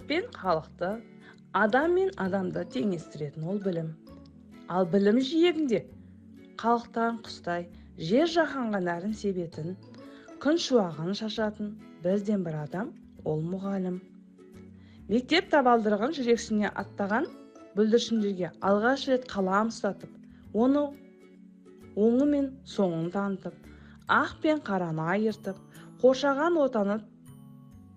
пен халықты, адам мен адамды теңестіретін ол білім. Ал білім жиегінде халықтан құстай жер жаһанға нәрін себетін, күн шуағын шашатын бірден бір адам ол мұғалім. Мектеп табалдырығын жүрексіне аттаған бүлдіршіндерге алғаш рет қалам ұстатып, оны оңы мен соңын танытып, ақ пен қараны айыртып, қоршаған ортаны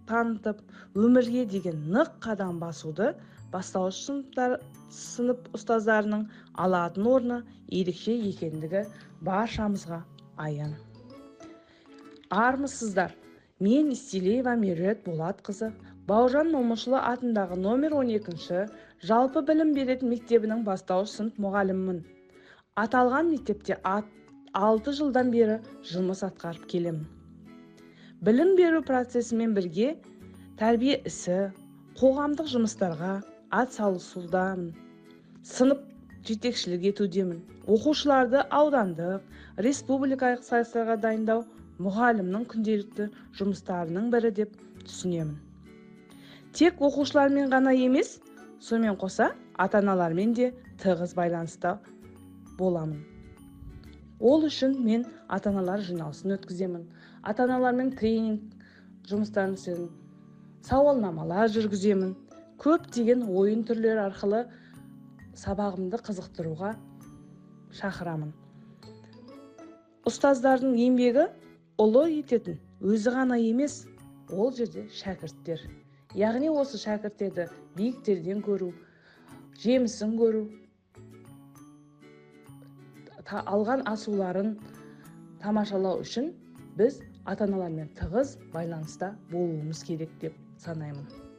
танытып, өмірге деген нық қадам басуды бастауыш сынып ұстаздарының алатын орны ерекше екендігі баршамызға аян. Армысыздар, мен Истилеева Меруерт Болатқызы, Бауыржан Момышұлы атындағы номер 12-ші жалпы білім беретін мектебінің бастауыш сынып мұғалімімін. Аталған мектепте 6 жылдан бері жұмыс атқарып келемін. Білім беру процесімен бірге тәрбие ісі, қоғамдық жұмыстарға атсалысудамын. Сынып жетекшілік етудемін. Оқушыларды аудандық, республикалық сайыстарға дайындау мұғалімнің күнделікті жұмыстарының бірі деп түсінемін. Тек оқушылармен ғана емес, сонымен қоса ата-аналармен де тығыз байланыста боламын. Ол үшін мен ата-аналар жиналысын өткіземін. Ата-аналармен тренинг жұмыстарын істедім. Сауалнамалар жүргіземін. Көптеген ойын түрлері арқылы сабағымды қызықтыруға шақырамын. Ұстаздардың еңбегі ұлы ететін өзі ғана емес, ол жерде шәкірттер. Яғни осы шәкірттерді биіктерден көру, жемісін көру, алған асуларын тамашалау үшін біз ата-аналармен тығыз байланыста болуымыз керек деп санаймын.